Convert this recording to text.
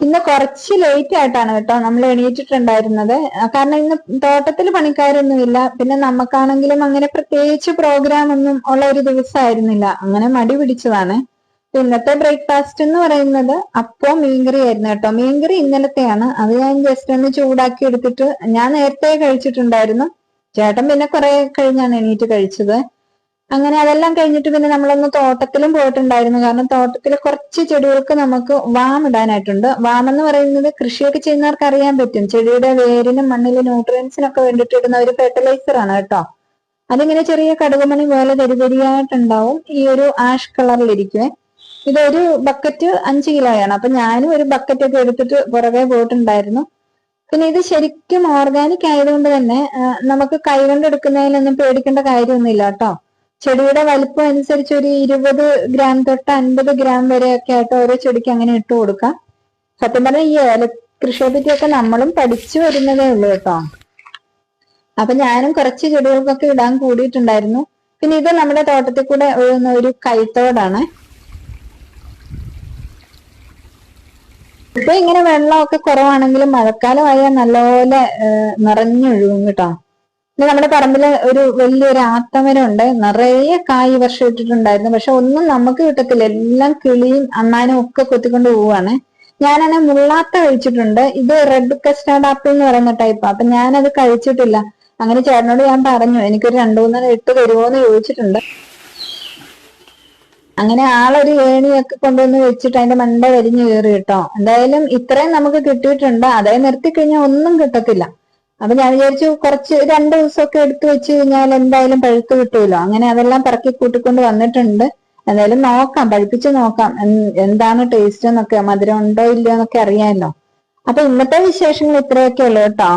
ഇന്ന് കുറച്ച് ലേറ്റ് ആയിട്ടാണ് കേട്ടോ നമ്മൾ എണീറ്റിട്ടുണ്ടായിരുന്നത്. കാരണം ഇന്ന് തോട്ടത്തിൽ പണിക്കാരൊന്നുമില്ല. പിന്നെ നമുക്കാണെങ്കിലും അങ്ങനെ പ്രത്യേകിച്ച് പ്രോഗ്രാം ഒന്നും ഉള്ള ഒരു ദിവസമായിരുന്നില്ല. അങ്ങനെ മടി പിടിച്ചതാണ്. ഇന്നത്തെ ബ്രേക്ക്ഫാസ്റ്റ് എന്ന് പറയുന്നത് അപ്പവും മീൻകറി ആയിരുന്നു കേട്ടോ. മീൻകറി ഇന്നലത്തെയാണ്. അത് ഞാൻ ജസ്റ്റ് ഒന്ന് ചൂടാക്കി എടുത്തിട്ട് ഞാൻ നേരത്തെ കഴിച്ചിട്ടുണ്ടായിരുന്നു. ചേട്ടൻ പിന്നെ കുറെ കഴിഞ്ഞാണ് എണീറ്റ് കഴിച്ചത്. അങ്ങനെ അതെല്ലാം കഴിഞ്ഞിട്ട് പിന്നെ നമ്മളൊന്ന് തോട്ടത്തിലും പോയിട്ടുണ്ടായിരുന്നു. കാരണം തോട്ടത്തിൽ കുറച്ച് ചെടികൾക്ക് നമുക്ക് വാം ഇടാനായിട്ടുണ്ട്. വാം എന്ന് പറയുന്നത് കൃഷിയൊക്കെ ചെയ്യുന്നവർക്ക് അറിയാൻ പറ്റും. ചെടിയുടെ വേരിനും മണ്ണിലെ ന്യൂട്രിയൻസിനൊക്കെ വേണ്ടിയിട്ട് ഇടുന്ന ഒരു ഫെർട്ടിലൈസർ ആണ് കേട്ടോ. അതിങ്ങനെ ചെറിയ കടുകുമണി പോലെ തരിതരിയായിട്ടുണ്ടാവും. ഈ ഒരു ആഷ് കളറിലിരിക്കുവേ. ഇതൊരു ബക്കറ്റ് 5 കിലോയാണ്. അപ്പൊ ഞാനും ഒരു ബക്കറ്റ് ഒക്കെ എടുത്തിട്ട് പുറകെ പോയിട്ടുണ്ടായിരുന്നു. പിന്നെ ഇത് ശരിക്കും ഓർഗാനിക് ആയതുകൊണ്ട് തന്നെ നമുക്ക് കൈകൊണ്ട് എടുക്കുന്നതിലൊന്നും പേടിക്കേണ്ട കാര്യമൊന്നുമില്ല കേട്ടോ. ചെടിയുടെ വലിപ്പം അനുസരിച്ച് ഒരു 20 ഗ്രാം തൊട്ട് 50 ഗ്രാം വരെയൊക്കെ ആയിട്ട് ഓരോ ചെടിക്ക് അങ്ങനെ ഇട്ട് കൊടുക്കാം. സത്യം പറഞ്ഞാൽ ഈ ഏല കൃഷിയെ പറ്റിയൊക്കെ നമ്മളും പഠിച്ചു വരുന്നതേ ഉള്ളൂ കേട്ടോ. അപ്പൊ ഞാനും കുറച്ച് ചെടികൾക്കൊക്കെ ഇടാൻ കൂടിയിട്ടുണ്ടായിരുന്നു. പിന്നെ ഇത് നമ്മുടെ തോട്ടത്തിൽ കൂടെ ഒഴുകുന്ന ഒരു കൈത്തോടാണ്. ഇപ്പൊ ഇങ്ങനെ വെള്ളമൊക്കെ കുറവാണെങ്കിലും മഴക്കാലമായാൽ നല്ലപോലെ നിറഞ്ഞൊഴുകും കേട്ടോ. പിന്നെ നമ്മുടെ പറമ്പില് ഒരു വലിയൊരു ആത്തമരം ഉണ്ട്. നിറയെ കായ് വർഷം ഇട്ടിട്ടുണ്ടായിരുന്നു. പക്ഷെ ഒന്നും നമുക്ക് കിട്ടത്തില്ല. എല്ലാം കിളിയും അണ്ണാനും ഒക്കെ കൊത്തിക്കൊണ്ട് പോവാണ്. ഞാനാണെ മുള്ളാത്ത കഴിച്ചിട്ടുണ്ട്. ഇത് റെഡ് കസ്റ്റാർഡ് ആപ്പിൾ എന്ന് പറയുന്ന ടൈപ്പ്. അപ്പൊ ഞാനത് കഴിച്ചിട്ടില്ല. അങ്ങനെ ചേട്ടനോട് ഞാൻ പറഞ്ഞു എനിക്കൊരു 2-3 ഇട്ട് തരുമോ എന്ന് ചോദിച്ചിട്ടുണ്ട്. അങ്ങനെ ആളൊരു ഏണിയൊക്കെ കൊണ്ടുവന്ന് വെച്ചിട്ട് അതിന്റെ മണ്ട വലിഞ്ഞു കയറി കേട്ടോ. എന്തായാലും ഇത്രയും നമുക്ക് കിട്ടിയിട്ടുണ്ട്. അതേ നിർത്തി കഴിഞ്ഞാൽ ഒന്നും കിട്ടത്തില്ല. അപ്പൊ ഞാൻ വിചാരിച്ചു കുറച്ച് 2 ദിവസമൊക്കെ എടുത്തു വെച്ച് കഴിഞ്ഞാൽ എന്തായാലും പഴുത്ത് കിട്ടുമല്ലോ. അങ്ങനെ അതെല്ലാം പറക്കി കൂട്ടിക്കൊണ്ട് വന്നിട്ടുണ്ട്. എന്തായാലും നോക്കാം, പഴുപ്പിച്ച് നോക്കാം എന്താണ് ടേസ്റ്റ് എന്നൊക്കെ, മധുരം ഉണ്ടോ ഇല്ലയോ എന്നൊക്കെ അറിയാമല്ലോ. അപ്പൊ ഇന്നത്തെ വിശേഷങ്ങൾ ഇത്രയൊക്കെ ഉള്ളു കേട്ടോ.